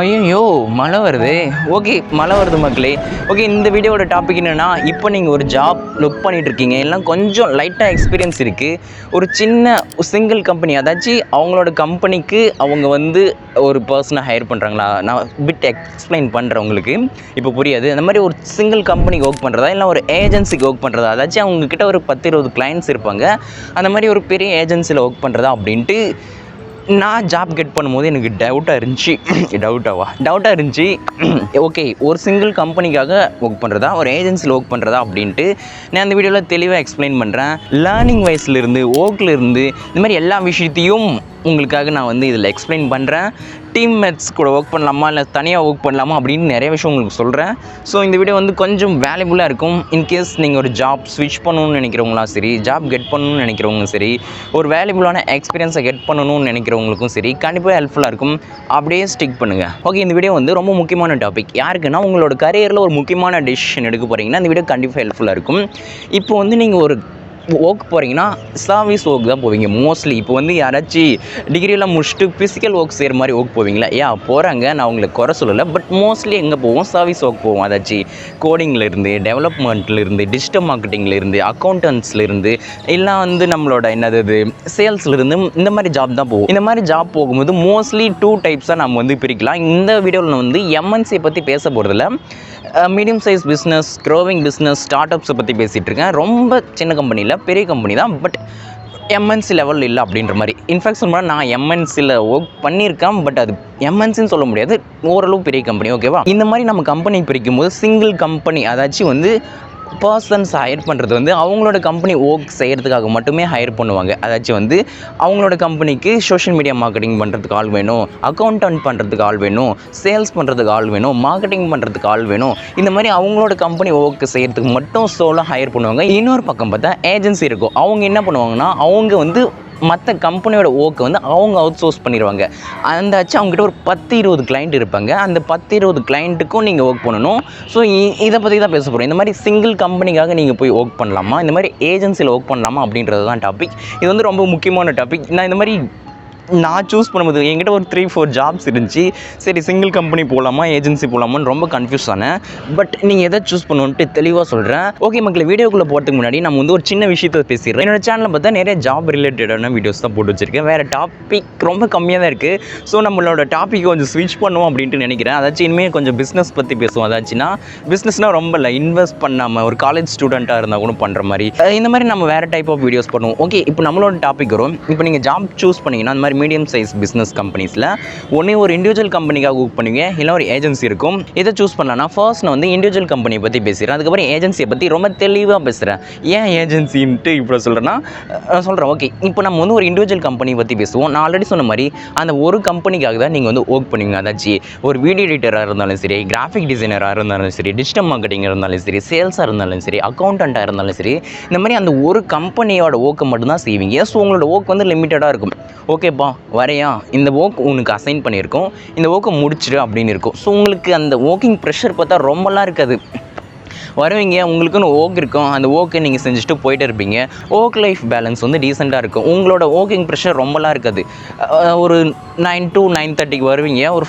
ஐயோ மழை வருது. ஓகே, மழை வருது மக்களே. ஓகே, இந்த வீடியோட டாபிக் என்னென்னா, இப்போ நீங்கள் ஒரு ஜாப் லுக் பண்ணிகிட்டு இருக்கீங்க, எல்லாம் கொஞ்சம் லைட்டாக எக்ஸ்பீரியன்ஸ் இருக்குது. ஒரு சின்ன சிங்கிள் கம்பெனி, அதாச்சும் அவங்களோட கம்பெனிக்கு அவங்க வந்து ஒரு பர்சனை ஹையர் பண்ணுறாங்களா. நான் பிட் எக்ஸ்பிளைன் பண்ணுறேன் உங்களுக்கு, இப்போ புரியாது. அந்த மாதிரி ஒரு சிங்கிள் கம்பெனிக்கு ஒர்க் பண்ணுறதா, இல்லை ஒரு ஏஜென்சிக்கு ஒர்க் பண்ணுறதா, அதாச்சும் அவங்கக்கிட்ட ஒரு 10-20 கிளைண்ட்ஸ் இருப்பாங்க, அந்த மாதிரி ஒரு பெரிய ஏஜென்சியில் ஒர்க் பண்ணுறதா அப்படின்ட்டு நான் ஜாப் கெட் பண்ணும்போது எனக்கு டவுட்டாக இருந்துச்சு. ஓகே, ஒரு சிங்கிள் கம்பெனிக்காக ஒர்க் பண்ணுறதா, ஒரு ஏஜென்சியில் ஒர்க் பண்ணுறதா அப்படின்ட்டு நான் அந்த வீடியோவில் தெளிவாக எக்ஸ்பிளைன் பண்ணுறேன். லேர்னிங் வைஸ்லேருந்து, ஒர்க்லேருந்து, இந்த மாதிரி எல்லா விஷயத்தையும் உங்களுக்காக நான் வந்து இதில் எக்ஸ்பிளைன் பண்ணுறேன். டீம்மேட்ஸ் கூட ஒர்க் பண்ணலாமா, இல்லை தனியாக ஒர்க் பண்ணலாமா அப்படின்னு நிறைய விஷயம் உங்களுக்கு சொல்கிறேன். ஸோ இந்த வீடியோ வந்து கொஞ்சம் வேல்யூபுல்லாக இருக்கும். இன்கேஸ் நீங்கள் ஒரு ஜாப் ஸ்விட்ச் பண்ணணும்னு நினைக்கிறவங்களாம் சரி, ஜாப் கெட் பண்ணணும்னு நினைக்கிறவங்களும் சரி, ஒரு வேல்யூபுல்லான எக்ஸ்பீரியன்ஸை கெட் பண்ணணும்னு நினைக்கிறவங்களுக்கும் சரி, கண்டிப்பாக ஹெல்ப்ஃபுல்லாக இருக்கும். அப்படியே ஸ்டிக் பண்ணுங்கள். ஓகே, இந்த வீடியோ வந்து ரொம்ப முக்கியமான டாபிக். யாருக்குன்னா, உங்களோட கரியரில் ஒரு முக்கியமான டெசிஷன் எடுக்க போகிறீங்கன்னா இந்த வீடியோ கண்டிப்பாக ஹெல்ப்ஃபுல்லாக இருக்கும். இப்போ வந்து நீங்கள் ஒரு ஒர்க் போகிறீங்கன்னா சர்வீஸ் ஒர்க் தான் போவீங்க மோஸ்ட்லி. இப்போ வந்து யாராச்சும் டிகிரியெல்லாம் முடிச்சுட்டு ஃபிசிக்கல் ஒர்க் செய்கிற மாதிரி ஒர்க் போவீங்களா? போகிறாங்க, நான் அவங்களுக்கு குறை சொல்லலை. பட் மோஸ்ட்லி எங்கே போவோம்? சர்வீஸ் ஒர்க் போவோம். அதாச்சும் கோடிங்லேருந்து, டெவலப்மெண்ட்லேருந்து, டிஜிட்டல் மார்க்கெட்டிங்லேருந்து, அக்கௌண்டன்ஸ்லேருந்து, இல்லை வந்து நம்மளோட என்னது சேல்ஸ்லேருந்து, இந்த மாதிரி ஜாப் தான் போவோம். இந்த மாதிரி ஜாப் போகும்போது மோஸ்ட்லி 2 டைப்ஸாக நம்ம வந்து பிரிக்கலாம். இந்த வீடியோவில் வந்து எம்என்சியை பற்றி பேச போகிறதில்ல, medium size business, growing business, start அப்ஸை பற்றி பேசிகிட்டு இருக்கேன். ரொம்ப சின்ன கம்பெனியில், பெரிய கம்பெனி தான், பட் எம்என்சி லெவல் இல்லை அப்படின்ற மாதிரி. இன்ஃபேக்ட் சொன்னால் நான் எம்என்சியில் ஒர்க் பண்ணியிருக்கேன், பட் அது எம்என்சின்னு சொல்ல முடியாது, ஓரளவு பெரிய கம்பெனி. ஓகேவா? இந்த மாதிரி நம்ம கம்பெனி பிரிக்கும் போது சிங்கிள் கம்பெனி, அதாச்சும் வந்து பர்சன்ஸ் ஹையர் பண்ணுறது வந்து அவங்களோட கம்பெனி ஒர்க் செய்கிறதுக்காக மட்டுமே ஹையர் பண்ணுவாங்க. அதாச்சும் வந்து அவங்களோட கம்பெனிக்கு சோஷியல் மீடியா மார்க்கெட்டிங் பண்ணுறதுக்கு ஆள் வேணும், அக்கௌண்டன்ட் பண்ணுறதுக்கு ஆள் வேணும், சேல்ஸ் பண்ணுறதுக்கு ஆள் வேணும், மார்க்கெட்டிங் பண்ணுறதுக்கு ஆள் வேணும். இந்த மாதிரி அவங்களோட கம்பெனி ஒர்க் செய்கிறதுக்கு மட்டும் சோலாக ஹையர் பண்ணுவாங்க. இன்னொரு பக்கம் பார்த்தா ஏஜென்சி இருக்கும். அவங்க என்ன பண்ணுவாங்கன்னா, அவங்க வந்து மற்ற கம்பெனியோட ஒர்க்கை வந்து அவங்க அவுட் சோர்ஸ் பண்ணிடுவாங்க. அந்தாச்சும் அவங்ககிட்ட ஒரு 10-20 கிளைண்ட் இருப்பாங்க. அந்த 10-20 கிளைண்ட்டுக்கும் நீங்கள் ஒர்க் பண்ணணும். ஸோ இதை பற்றி தான் பேச போகிறோம். இந்த மாதிரி சிங்கிள் கம்பெனிக்காக நீங்கள் போய் ஒர்க் பண்ணலாமா, இந்த மாதிரி ஏஜென்சியில் ஒர்க் பண்ணலாமா அப்படின்றது தான் டாபிக். இது வந்து ரொம்ப முக்கியமான டாபிக். நான் இந்த மாதிரி நான் சூஸ் பண்ணும்போது என்கிட்ட ஒரு 3-4 ஜாப்ஸ் இருந்துச்சு. சரி, சிங்கிள் கம்பெனி போகலாமா, ஏஜென்சி போகலாமான்னு ரொம்ப கன்ஃபியூஸ் ஆனேன். பட் நீங்கள் எதை சூஸ் பண்ணுவோன்ட்டு தெளிவாக சொல்கிறேன். ஓகே மக்களே, வீடியோக்குள்ளே போகிறதுக்கு முன்னாடி நம்ம வந்து ஒரு சின்ன விஷயத்தை பேசிடுறேன். என்னோட சேனலில் பார்த்தா நிறைய ஜாப் ரிலேட்டடான வீடியோஸ் தான் போட்டு வச்சிருக்கேன். வேறு டாபிக் ரொம்ப கம்மியாக தான் இருக்குது. ஸோ நம்மளோட டாபிக் கொஞ்சம் ஸ்விட்ச் பண்ணுவோம் அப்படின்ட்டு நினைக்கிறேன். அதாச்சும் இனிமேல் கொஞ்சம் பிஸ்னஸ் பற்றி பேசுவோம். அதாச்சுன்னா பிஸ்னஸ்னால் ரொம்ப இல்லை, இன்வெஸ்ட் பண்ணாமல் ஒரு காலேஜ் ஸ்டூடெண்ட்டாக இருந்தால் கூட பண்ணுற மாதிரி, இந்த மாதிரி நம்ம வேறு டைப் ஆஃப் வீடியோஸ் பண்ணுவோம். ஓகே, இப்போ நம்மளோட டாபிக் வரும். இப்போ நீங்கள் ஜாப் சூஸ் பண்ணிங்கன்னா அந்த மாதிரி மீடியம் சைஸ் பிஸ்னஸ் கம்பெனிஸில் ஒன்றே ஒரு இண்டிவிஜுவல் கம்பெனிக்காக ஒர்க் பண்ணுவீங்க, இல்லை ஒரு ஏஜென்சி இருக்கும். இதை சூஸ் பண்ணலாம்னா ஃபர்ஸ்ட் நான் வந்து இண்டிவிஜுவல் கம்பெனியை பற்றி பேசுகிறேன். அதுக்கப்புறம் ஏஜென்சியை பற்றி ரொம்ப தெளிவாக பேசுகிறேன். ஏன் ஏஜென்சின்ட்டு இப்போ சொல்கிறேன்னா சொல்கிறேன். ஓகே, இப்போ நம்ம வந்து ஒரு இண்டிவிஜுவல் கம்பெனி பற்றி பேசுவோம். நான் ஆல்ரெடி சொன்ன மாதிரி அந்த ஒரு கம்பெனிக்காக தான் நீங்கள் வந்து ஒர்க் பண்ணுவீங்க. அதாச்சும் ஒரு வீடியோ எடிட்டராக இருந்தாலும் சரி, கிராஃபிக் டிசைனராக இருந்தாலும் சரி, டிஜிட்டல் மார்க்கெட்டிங்காக இருந்தாலும் சரி, சேல்ஸாக இருந்தாலும் சரி, அக்கௌண்டண்ட்டாக இருந்தாலும் சரி, இந்த மாதிரி அந்த ஒரு கம்பெனியோட ஒர்க்கை மட்டும்தான் செய்வீங்க. ஸோ உங்களோட ஒர்க் வந்து லிமிட்டடாக இருக்கும். ஓகேப்பா, வரையா, இந்த ஒர்க் உனக்கு அசைன் பண்ணியிருக்கோம், இந்த ஒர்க்கை முடிச்சிடு அப்படின்னு இருக்கும். ஸோ உங்களுக்கு அந்த ஒர்க்கிங் ப்ரெஷர் பார்த்தா ரொம்பலாம் இருக்காது. வருவீங்க, உங்களுக்குன்னு ஒர்க் இருக்கும், அந்த ஒர்க்கை நீங்கள் செஞ்சுட்டு போயிட்டே இருப்பீங்க. ஒர்க் லைஃப் பேலன்ஸ் வந்து டீசெண்டாக இருக்கும். உங்களோட ஒர்க்கிங் ப்ரெஷர் ரொம்பலாம் இருக்காது. ஒரு 9 to 9:30 வருவீங்க, ஒரு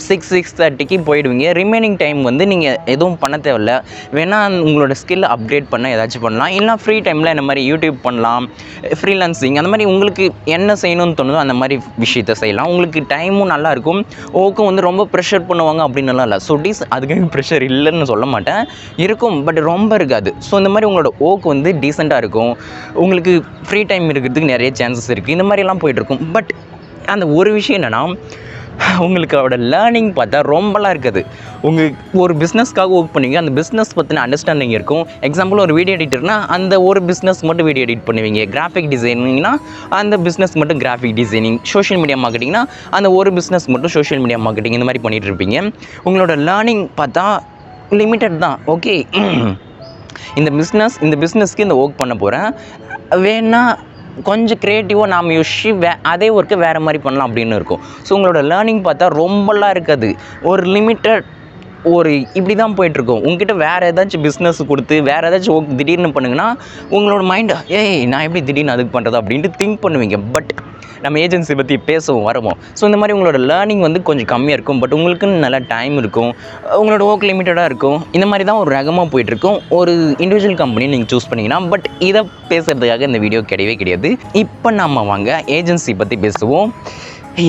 6:30 போயிடுவீங்க. ரிமைனிங் டைம் வந்து நீங்கள் எதுவும் பண்ண தேவையில்ல. வேணால் உங்களோட ஸ்கில் அப்கிரேட் பண்ண ஏதாச்சும் பண்ணலாம், இல்லை ஃப்ரீ டைமில் இந்த மாதிரி யூடியூப் பண்ணலாம், ஃப்ரீலான்சிங், அந்த மாதிரி உங்களுக்கு என்ன செய்யணும்னு தோணுதோ அந்த மாதிரி விஷயத்த செய்யலாம். உங்களுக்கு டைமும் நல்லாயிருக்கும். ஓக்கும் வந்து ரொம்ப ப்ரெஷர் பண்ணுவாங்க அப்படின்னுலாம் இல்லை. ஸோ அதுக்கு ப்ரெஷர் இல்லைன்னு சொல்ல மாட்டேன், இருக்கும், பட் ரொம்ப இருக்காது. ஸோ இந்த மாதிரி உங்களோட ஓக் வந்து டீசெண்டாக இருக்கும். உங்களுக்கு ஃப்ரீ டைம் இருக்கிறதுக்கு நிறைய சான்சஸ் இருக்குது. இந்த மாதிரிலாம் போய்ட்டுருக்கும். பட் அந்த ஒரு விஷயம் என்னென்னா, உங்களுக்கு அவரோட லேர்னிங் பார்த்தா ரொம்பலாம் இருக்காது. உங்களுக்கு ஒரு பிஸ்னஸ்க்காக ஒர்க் பண்ணுவீங்க, அந்த பிஸ்னஸ் பற்றின அண்டர்ஸ்டாண்டிங் இருக்கும். எக்ஸாம்பிள் ஒரு வீடியோ எடிட்டர்னால் அந்த ஒரு பிஸ்னஸ் மட்டும் வீடியோ எடிட் பண்ணுவீங்க. கிராஃபிக் டிசைனிங்னா அந்த பிஸ்னஸ் மட்டும் கிராஃபிக் டிசைனிங். சோஷியல் மீடியா மார்க்கெட்டிங்னா அந்த ஒரு பிஸ்னஸ் மட்டும் சோஷியல் மீடியா மார்க்கெட்டிங், இந்த மாதிரி பண்ணிகிட்டு இருப்பீங்க. உங்களோட லேர்னிங் பார்த்தா லிமிட்டட் தான். ஓகே, இந்த பிஸ்னஸ்க்கு இந்த ஒர்க் பண்ண போகிறேன், வேணா கொஞ்சம் க்ரியேட்டிவாக நாம் யோசிச்சு அதே ஒர்க்கு வேறு மாதிரி பண்ணலாம் அப்படின்னு இருக்கும். ஸோ உங்களோட லேர்னிங் பார்த்தா ரொம்பலாம் இருக்காது. ஒரு லிமிட்டட், ஒரு இப்படி தான் போயிட்டுருக்கும். உங்ககிட்ட வேறு ஏதாச்சும் பிஸ்னஸ் கொடுத்து வேறு ஏதாச்சும் ஒர்க் திடீர்னு பண்ணுங்கன்னா உங்களோட மைண்ட் நான் எப்படி திடீர்னு அதுக்கு பண்ணுறது அப்படின்ட்டு திங்க் பண்ணுவீங்க. பட் நம்ம ஏஜென்சி பற்றி பேசுவோம் வருவோம். ஸோ இந்த மாதிரி உங்களோட லேர்னிங் வந்து கொஞ்சம் கம்மியாக இருக்கும். பட் உங்களுக்குன்னு நல்ல டைம் இருக்கும், உங்களோட ஒர்க் லிமிட்டடாக இருக்கும். இந்த மாதிரி தான் ஒரு ரகமாக போயிட்டுருக்கும் ஒரு இண்டிவிஜுவல் கம்பெனி நீங்கள் சூஸ் பண்ணிங்கன்னா. பட் இதை பேசுகிறதுக்காக இந்த வீடியோ கிடையாது. இப்போ நம்ம வாங்க ஏஜென்சி பற்றி பேசுவோம்.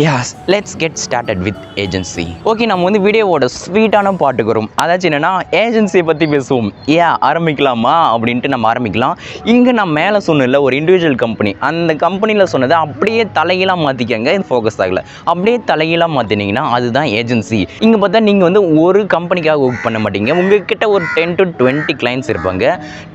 Yes, let's get started with agency. Okay, நம்ம வந்து வீடியோவோட ஸ்வீட்டான பாட்டுக்கு வரும். அதாச்சும் என்னென்னா ஏஜென்சியை பற்றி பேசுவோம். ஆரம்பிக்கலாமா அப்படின்ட்டு நம்ம ஆரம்பிக்கலாம். இங்கே நான் மேலே சொன்னதில்ல ஒரு இண்டிவிஜுவல் கம்பெனி, அந்த கம்பெனியில் சொன்னதை அப்படியே தலைகீழாக மாற்றிக்கங்க. இது ஃபோக்கஸ் ஆகலை. அப்படியே தலைகீழாக மாற்றினீங்கன்னா அதுதான் ஏஜென்சி. இங்கே பார்த்தா நீங்கள் வந்து ஒரு கம்பெனிக்காக ஒர்க் பண்ண மாட்டீங்க. உங்கள்கிட்ட ஒரு 10 to 20 கிளைண்ட்ஸ் இருப்பாங்க.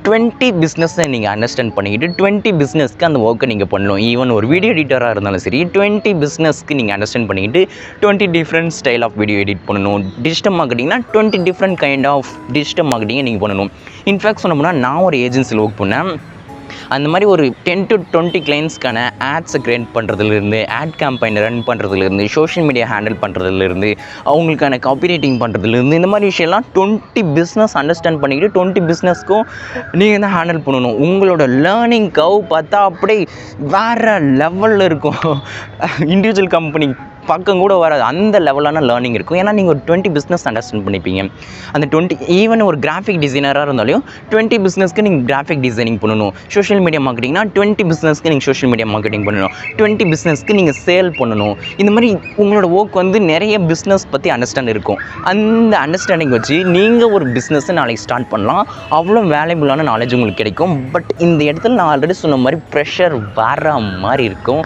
20 பிஸ்னஸை நீங்கள் அண்டர்ஸ்டாண்ட் பண்ணிக்கிட்டு 20 பிஸ்னஸ்க்கு அந்த ஒர்க்கை நீங்கள் பண்ணணும். ஈவன் ஒரு வீடியோ எடிட்டராக இருந்தாலும் சரி, 20 பிஸ்னஸ் நீங்கள் அண்டர்ஸ்டாண்ட் பண்ணிக்கிட்டு 20 different style of video edit பண்ணணும். டிஜிட்டல் மார்க்கெட்டிங்னா 20 டிஃப்ரெண்ட் கைண்ட் ஆஃப் டிஜிட்டல் மார்க்கெட்டிங்கை நீங்கள் பண்ணணும். இன்ஃபேக்ட் சொன்னோம்னா நான் ஒரு ஏஜென்சியில் ஒர்க் பண்ணேன். அந்த மாதிரி ஒரு 10 to 20 கிளைண்ட்ஸ்க்கான ஆட்ஸை க்ரியேட் பண்ணுறதுலேருந்து, ஆட் கேம்பெயின் ரன் பண்ணுறதுலேருந்து, சோஷியல் மீடியா ஹேண்டில் பண்ணுறதுலேருந்து, அவங்களுக்கான காப்பி ரைட்டிங் பண்ணுறதுலேருந்து, இந்த மாதிரி விஷயம்லாம் 20 பிஸ்னஸ் அண்டர்ஸ்டாண்ட் பண்ணிக்கிட்டு 20 பிஸ்னஸ்க்கும் நீங்கள் தான் ஹேண்டில் பண்ணணும். உங்களோட லேர்னிங் கர்வ் பார்த்தா அப்படியே வேறு லெவலில் இருக்கும். இண்டிவிஜுவல் கம்பெனி பக்கம் கூட வராது, அந்த லெவலான லேர்னிங் இருக்கும். ஏன்னா நீங்கள் ஒரு 20 பிஸ்னஸ் அண்டர்ஸ்டாண்ட் பண்ணிப்பீங்க. அந்த 20 ஈவன் ஒரு கிராஃபிக் டிசைனராக இருந்தாலும் 20 பிஸ்னஸ்க்கு நீங்கள் கிராஃபிக் டிசைனிங் பண்ணணும். சோஷியல் மீடியா மார்க்கெட்டிங்னா 20 பிஸ்னஸ்க்கு நீங்கள் சோஷியல் மீடியா மார்க்கெட்டிங் பண்ணணும். 20 பிஸ்னஸ்க்கு நீங்கள் சேல் பண்ணணும். இந்த மாதிரி உங்களோட ஒர்க் வந்து நிறைய பிஸ்னஸ் பற்றி அண்டர்ஸ்டாண்ட் இருக்கும். அந்த அண்டர்ஸ்டாண்டிங் வச்சு நீங்கள் ஒரு பிஸ்னஸை நாளைக்கு ஸ்டார்ட் பண்ணலாம். அவ்வளோ வேல்யூபுளான நாலேஜ் உங்களுக்கு கிடைக்கும். பட் இந்த இடத்துல நான் ஆல்ரெடி சொன்ன மாதிரி ப்ரெஷர் வர மாதிரி இருக்கும்.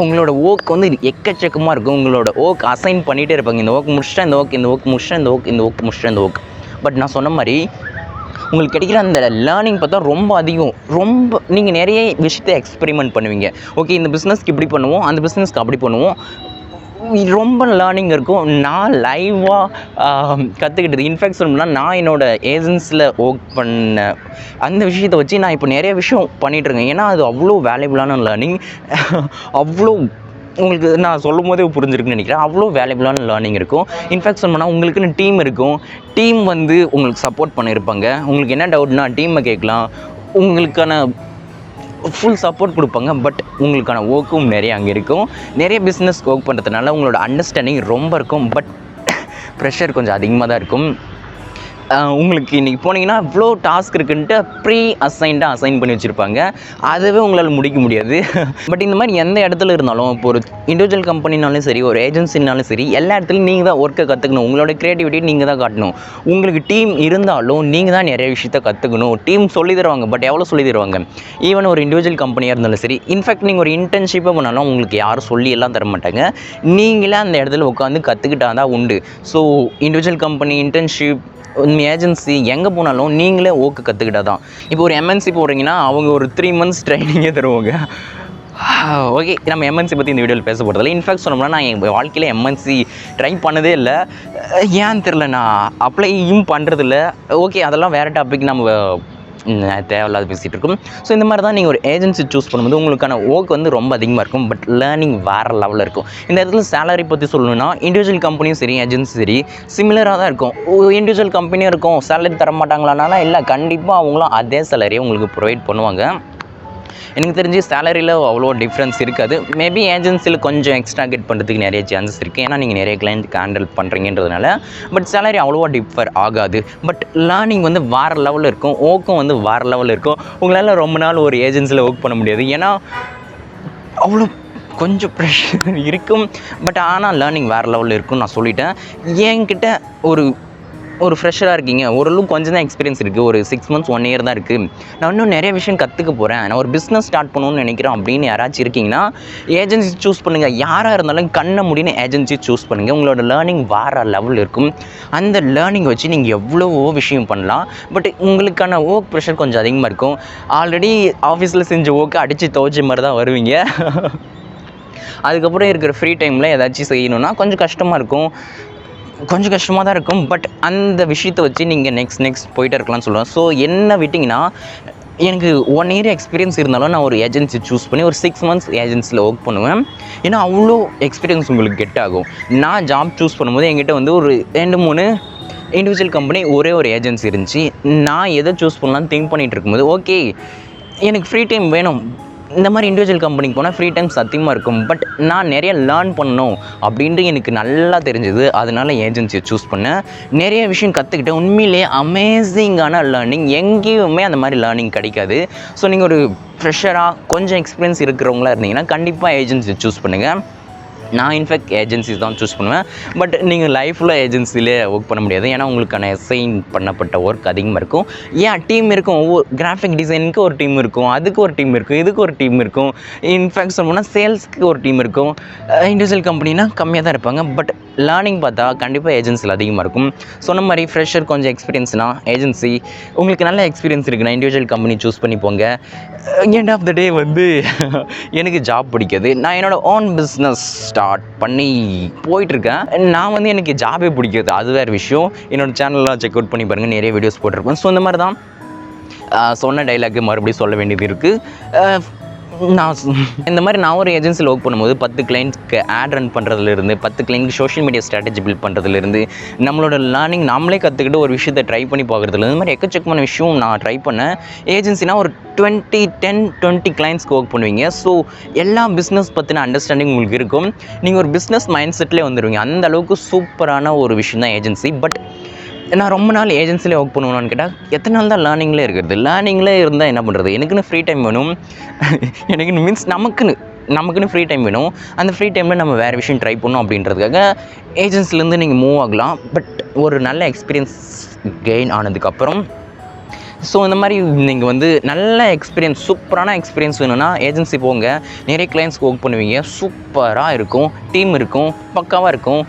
உங்களோட ஒர்க் வந்து எக்கச்சக்கமாக இருக்கும். உங்களோட ஒர்க் அசைன் பண்ணிகிட்டே இருப்பாங்க. இந்த ஒர்க் முடிச்சிட்டேன், இந்த ஒர்க் முடிச்சிட்டேன், இந்த ஒர்க் முடிச்சிட்டேன், இந்த ஒர்க். பட் நான் சொன்ன மாதிரி உங்களுக்கு கிடைக்கிற அந்த லேர்னிங் பார்த்தா ரொம்ப அதிகம். ரொம்ப நீங்கள் நிறைய விஷயத்தை எக்ஸ்பெரிமெண்ட் பண்ணுவீங்க. ஓகே, இந்த பிஸ்னஸ்க்கு இப்படி பண்ணுவோம், அந்த பிஸ்னஸ்க்கு அப்படி பண்ணுவோம். ரொம்ப லேர்னிங் இருக்கும். நான் லைவாக கற்றுக்கிட்டது. இன்ஃபேக்ட் சொல்லணும்னா நான் என்னோடய ஏஜென்சியில் ஒர்க் பண்ண அந்த விஷயத்தை வச்சு நான் இப்போ நிறைய விஷயம் பண்ணிகிட்ருக்கேன். ஏன்னா அது அவ்வளோ வேல்யூபுளான லேர்னிங். அவ்வளோ உங்களுக்கு நான் சொல்லும் போதே புரிஞ்சிருக்குன்னு நினைக்கிறேன். அவ்வளோ வேல்யூபுளான லேர்னிங் இருக்கும். இன்ஃபேக்ட் சொல்லணும்னா உங்களுக்குன்னு டீம் இருக்கும். டீம் வந்து உங்களுக்கு சப்போர்ட் பண்ணியிருப்பாங்க. உங்களுக்கு என்ன டவுட்னா டீமை கேட்கலாம். உங்களுக்கான ஃபுல் சப்போர்ட் கொடுப்பாங்க. பட் உங்களுக்கான ஒர்க்கும் நிறைய அங்கே இருக்கும். நிறைய பிஸ்னஸ் ஒர்க் பண்ணுறதுனால உங்களோட அண்டர்ஸ்டாண்டிங் ரொம்ப இருக்கும். பட் ப்ரெஷர் கொஞ்சம் அதிகமாக தான் இருக்கும். உங்களுக்கு இன்றைக்கி போனீங்கன்னா இவ்வளோ டாஸ்க் இருக்குன்ட்டு ப்ரீ அசைன் பண்ணி வச்சுருப்பாங்க. அதுவே உங்களால் முடிக்க முடியாது. பட் இந்த மாதிரி எந்த இடத்துல இருந்தாலும், இப்போ ஒரு இண்டிவிஜுவல் கம்பெனினாலும் சரி, ஒரு ஏஜென்சினாலும் சரி, எல்லா இடத்துலையும் நீங்கள் தான் ஒர்க்கை கற்றுக்கணும். உங்களோட க்ரியேட்டிவிட்டி நீங்கள் தான் காட்டணும். உங்களுக்கு டீம் இருந்தாலும் நீங்கள் தான் நிறைய விஷயத்த கற்றுக்கணும். டீம் சொல்லி தருவாங்க. பட் எவ்வளோ சொல்லி தருவாங்க? ஈவன் ஒரு இண்டிவிஜுவல் கம்பெனியாக இருந்தாலும் சரி, இன்ஃபேக்ட் நீங்கள் ஒரு இன்டர்ன்ஷிப்பை பண்ணாலும் உங்களுக்கு யாரும் சொல்லி எல்லாம் தர மாட்டாங்க. நீங்களே அந்த இடத்துல உட்காந்து கற்றுக்கிட்டால் தான் உண்டு. So individual company, internship, agency எங்கே போனாலும் நீங்களே ஒர்க்கு கற்றுக்கிட்டா தான். இப்போ ஒரு எம்என்சி போடுறீங்கன்னா அவங்க ஒரு 3 months ட்ரைனிங்கே தருவாங்க. ஓகே, நம்ம எம்என்சி பற்றி இந்த வீடியோவில் பேச போகிறதில்ல. இன்ஃபேக்ட் சொன்னோம்னா நான் என் வாழ்க்கையில் எம்என்சி ட்ரை பண்ணதே இல்லை. ஏன்னு தெரில, நான் அப்ளையும் பண்ணுறதில்ல. ஓகே, அதெல்லாம் வேறு டாபிக், நம்ம தேவையில்லாத பேசிகிட்டு இருக்கும். ஸோ இந்த மாதிரி தான் நீங்கள் ஒரு ஏஜென்சி சூஸ் பண்ணும்போது உங்களுக்கான ஒர்க் வந்து ரொம்ப அதிகமாக இருக்கும். பட் லேர்னிங் வேறு லெவலில் இருக்கும். இந்த இடத்துல சேலரி பற்றி சொல்லணும்னா இண்டிவிஜுவல் கம்பெனியும் சரி, ஏஜென்சி சரி, சிமிலராக தான் இருக்கும். இண்டிவிஜுவல் கம்பெனியும் இருக்கும். சேலரி தர மாட்டாங்களானாலும் இல்லை, கண்டிப்பாக அவங்களும் அதே சேலரியை உங்களுக்கு ப்ரொவைட் பண்ணுவாங்க. எனக்கு தெரிஞ்சு சேலரியில் அவ்வளோ டிஃப்ரென்ஸ் இருக்காது. மேபி ஏஜென்சியில் கொஞ்சம் எக்ஸ்ட்ரா கெட் பண்ணுறதுக்கு நிறைய சான்சஸ் இருக்குது. ஏன்னா நீங்கள் நிறைய கிளைண்ட்டுக்கு ஹேண்டில் பண்ணுறீங்கன்றதுனால. பட் சேலரி அவ்வளோவா டிஃபர் ஆகாது. பட் லேர்னிங் வந்து வேறு லெவலில் இருக்கும். ஒர்க்கும் வந்து வேறு லெவலில் இருக்கும். உங்களால் ரொம்ப நாள் ஒரு ஏஜென்சியில் ஒர்க் பண்ண முடியாது. ஏன்னா அவ்வளோ கொஞ்சம் ப்ரெஷர் இருக்கும். பட் ஆனால் லேர்னிங் வேறு லெவலில் இருக்கும்னு நான் சொல்லிட்டேன். என்கிட்ட ஒரு ஃப்ரெஷராக இருக்கீங்க, ஓரளவுக்கு கொஞ்சம் தான் எக்ஸ்பீரியன்ஸ் இருக்குது, ஒரு 6 months 1 year தான் இருக்குது, நான் இன்னும் நிறைய விஷயம் கற்றுக்க போகிறேன், நான் ஒரு பிஸ்னஸ் ஸ்டார்ட் பண்ணணும்னு நினைக்கிறேன் அப்படின்னு யாராச்சும் இருக்கீங்கன்னா ஏஜென்சி சூஸ் பண்ணுங்கள். யாராக இருந்தாலும் கண்ண முடின்னு ஏஜென்சி சூஸ் பண்ணுங்கள். உங்களோட லேர்னிங் வேறு லெவலில் இருக்கும். அந்த லேர்னிங் வச்சு நீங்கள் எவ்வளவோ விஷயம் பண்ணலாம். பட் உங்களுக்கான ஒர்க் ப்ரெஷர் கொஞ்சம் அதிகமாக இருக்கும். ஆல்ரெடி ஆஃபீஸில் செஞ்ச ஒர்க்கை அடித்து துவைச்ச மாதிரி தான் வருவீங்க. அதுக்கப்புறம் இருக்கிற ஃப்ரீ டைமில் ஏதாச்சும் செய்யணுன்னா கொஞ்சம் கஷ்டமாக இருக்கும். கொஞ்சம் கஷ்டமாக தான் இருக்கும். பட் அந்த விஷயத்தை வச்சு நீங்கள் நெக்ஸ்ட் போயிட்டே இருக்கலாம்னு சொல்லுவேன். ஸோ என்ன விட்டிங்கன்னா, எனக்கு 1 year எக்ஸ்பீரியன்ஸ் இருந்தாலும் நான் ஒரு ஏஜென்சி சூஸ் பண்ணி ஒரு 6 months ஏஜென்சியில் ஒர்க் பண்ணுவேன். ஏன்னா அவ்வளோ எக்ஸ்பீரியன்ஸ் உங்களுக்கு கெட் ஆகும். நான் ஜாப் சூஸ் பண்ணும்போது என்கிட்ட வந்து ஒரு 2-3 இண்டிவிஜுவல் கம்பெனி, ஒரே ஒரு ஏஜென்சி இருந்துச்சு. நான் எதை சூஸ் பண்ணலான்னு திங்க் பண்ணிகிட்டு இருக்கும்போது, ஓகே எனக்கு ஃப்ரீ டைம் வேணும், இந்த மாதிரி இண்டிவிஜுவல் கம்பெனிக்கு போனால் ஃப்ரீ டைம் சத்தியமாக இருக்கும். பட் நான் நிறைய லேர்ன் பண்ணணும் அப்படின்ட்டு எனக்கு நல்லா தெரிஞ்சது. அதனால ஏஜென்சியை சூஸ் பண்ணேன். நிறைய விஷயம் கற்றுக்கிட்டேன். உண்மையிலேயே அமேசிங்கான லேர்னிங். எங்கேயுமே அந்த மாதிரி லேர்னிங் கிடைக்காது. ஸோ நீங்கள் ஒரு ஃப்ரெஷராக கொஞ்சம் எக்ஸ்பீரியன்ஸ் இருக்கிறவங்களா இருந்தீங்கன்னா கண்டிப்பாக ஏஜென்சியை சூஸ் பண்ணுங்கள். நான் இன்ஃபேக்ட் ஏஜென்சிஸ் தான் சூஸ் பண்ணுவேன். பட் நீங்கள் லைஃப்பில் ஏஜென்சிலே ஒர்க் பண்ண முடியாது. ஏன்னா உங்களுக்கான அசைன் பண்ணப்பட்ட ஒர்க் அதிகமாக இருக்கும். ஏன் டீம் இருக்கும், ஒவ்வொரு கிராஃபிக் டிசைனுக்கு ஒரு டீம் இருக்கும், அதுக்கு ஒரு டீம் இருக்கும், இதுக்கு ஒரு டீம் இருக்கும். இன்ஃபேக்ட் சொல்லணும்னா சேல்ஸ்க்கு ஒரு டீம் இருக்கும். இண்டிவிஜுவல் கம்பெனினா கம்மியாக தான் இருப்பாங்க. பட் லேர்னிங் பார்த்தா கண்டிப்பாக ஏஜென்சியில் அதிகமாக இருக்கும். சொன்ன மாதிரி ஃப்ரெஷர் கொஞ்சம் எக்ஸ்பீரியன்ஸ்னா ஏஜென்சி, உங்களுக்கு நல்ல எக்ஸ்பீரியன்ஸ் இருக்குன்னா இண்டிவிஜுவல் கம்பெனி சூஸ் பண்ணி போங்க. எண்ட் ஆஃப் த டே வந்து எனக்கு ஜாப் பிடிக்காது. நான் என்னோடய ஓன் பிஸ்னஸ் ஸ்டார்ட் பண்ணி போயிட்டுருக்கேன். நான் வந்து எனக்கு ஜாபே பிடிக்காது, அது வேறு விஷயம். என்னோடய சேனல்லாம் செக் அவுட் பண்ணி பாருங்கள், நிறைய வீடியோஸ் போட்டிருப்பேன். ஸோ இந்த மாதிரி தான் சொன்ன டைலாக்கு மறுபடியும் சொல்ல வேண்டியது இருக்குது. நான் ஒரு ஏஜென்சியில் ஒர்க் பண்ணும்போது 10 கிளைண்ட்ஸ்க்கு ஆட் ரன் பண்ணுறதுலேருந்து 10 கிளைண்ட்க்கு சோஷியல் மீடியா ஸ்ட்ராட்டஜி பில்ட் பண்ணுறதுலேருந்து நம்மளோட லேர்னிங் நாமளே கற்றுக்கிட்டு ஒரு விஷயத்தை ட்ரை பண்ணி பார்க்குறதுல இந்த மாதிரி எக்கச்சக்கமான விஷயம் நான் ட்ரை பண்ணேன். ஏஜென்சினா ஒரு 10-20 கிளைண்ட்ஸ்க்கு ஒர்க் பண்ணுவீங்க. ஸோ எல்லா பிஸ்னஸ் பற்றின அண்டர்ஸ்டாண்டிங் உங்களுக்கு இருக்கும். நீங்கள் ஒரு பிஸ்னஸ் மைண்ட் செட்லேயே வந்துடுவீங்க. அந்த அளவுக்கு சூப்பரான ஒரு விஷயம் தான் ஏஜென்சி. பட் நான் ரொம்ப நாள் ஏஜென்சியில் ஒர்க் பண்ணுவேன்னு கேட்டால் எத்தனை நாள் தான் லேர்னிங்லேயே இருக்கிறது. லேர்னிங்லே இருந்தால் என்ன பண்ணுறது? எனக்குன்னு ஃப்ரீ டைம் வேணும். எனக்குன்னு மீன்ஸ் நமக்குன்னு ஃப்ரீ டைம் வேணும். அந்த ஃப்ரீ டைமில் நம்ம வேறு விஷயம் ட்ரை பண்ணணும் அப்படின்றதுக்காக ஏஜென்சிலேருந்து நீங்கள் மூவ் ஆகலாம். பட் ஒரு நல்ல எக்ஸ்பீரியன்ஸ் கெயின் ஆனதுக்கப்புறம் ஸோ இந்த மாதிரி நீங்கள் வந்து நல்ல எக்ஸ்பீரியன்ஸ், சூப்பரான எக்ஸ்பீரியன்ஸ் வேணும்னா ஏஜென்சி போங்க. நிறைய கிளைண்ட்ஸ்க்கு ஒர்க் பண்ணுவீங்க. சூப்பராக இருக்கும், டீம் இருக்கும், பக்காவாக இருக்கும்.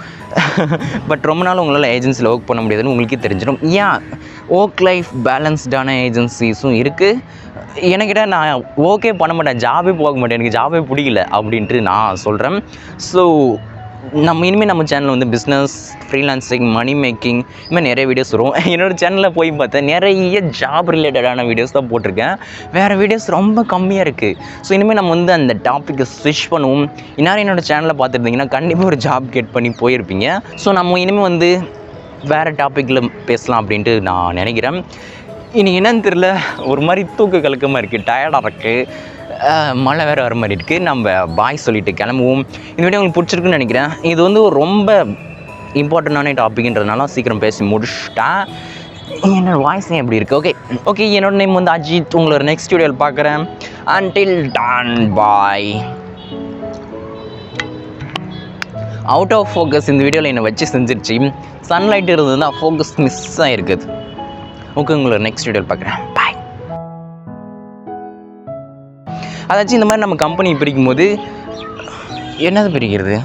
பட் ரொம்ப நாள் உங்களால் ஏஜென்சியில் ஒர்க் பண்ண முடியாதுன்னு உங்களுக்கே தெரிஞ்சிடும். ஏன் ஒர்க் லைஃப் பேலன்ஸ்டான ஏஜென்சிஸும் இருக்குது. எனக்கிட்ட நான் ஓகே பண்ண மாட்டேன், ஜாபே போக மாட்டேன், எனக்கு ஜாபே பிடிக்கல அப்படின்ட்டு நான் சொல்கிறேன். ஸோ இனிமேல் நம்ம சேனலில் வந்து பிஸ்னஸ், ஃப்ரீலான்சிங், மணி மேக்கிங் இது மாதிரி நிறைய வீடியோஸ் வரும். என்னோடய சேனலில் போய் பார்த்தேன் நிறைய ஜாப் ரிலேட்டடான வீடியோஸ் தான் போட்டிருக்கேன். வேறு வீடியோஸ் ரொம்ப கம்மியாக இருக்குது. ஸோ இனிமேல் நம்ம வந்து அந்த டாப்பிக்கை ஸ்விட்ச் பண்ணுவோம். இந்நேரம் என்னோடய சேனலில் பார்த்துருந்தீங்கன்னா கண்டிப்பாக ஒரு ஜாப் கெட் பண்ணி போயிருப்பீங்க. ஸோ நம்ம இனிமேல் வந்து வேறு டாப்பிக்கில் பேசலாம் அப்படின்ட்டு நான் நினைக்கிறேன். இன்றைக்கி என்னன்னு தெரில, ஒரு மாதிரி தூக்க கலக்கமாக இருக்குது, டயர்டாக இருக்குது, மழை வேறு வர மாதிரி இருக்குது. நம்ம பாய் சொல்லிவிட்டு கிளம்புவோம். இந்த வீடியோ உங்களுக்கு பிடிச்சிருக்குன்னு நினைக்கிறேன். இது வந்து ஒரு ரொம்ப இம்பார்ட்டண்டான டாப்பிக்ன்றதுனால சீக்கிரம் பேசி முடிச்சிட்டேன். என்னோடய வாய்ஸே எப்படி இருக்குது? ஓகே, என்னோடய நேம் வந்து அஜித். உங்களோட நெக்ஸ்ட் வீடியோவில் பார்க்குறேன். Until then bye. Out of focus இந்த வீடியோவில் என்னை வச்சு செஞ்சிருச்சு. சன்லைட் இருந்ததுன்னா ஃபோக்கஸ் மிஸ் ஆகிருக்குது. ஓகே, உங்களோட நெக்ஸ்ட் வீடியோவில் பார்க்குறேன். பாய். அதாச்சும் இந்த மாதிரி நம்ம கம்பெனி பிரிக்கும் போது என்னது பிரிக்கிறது?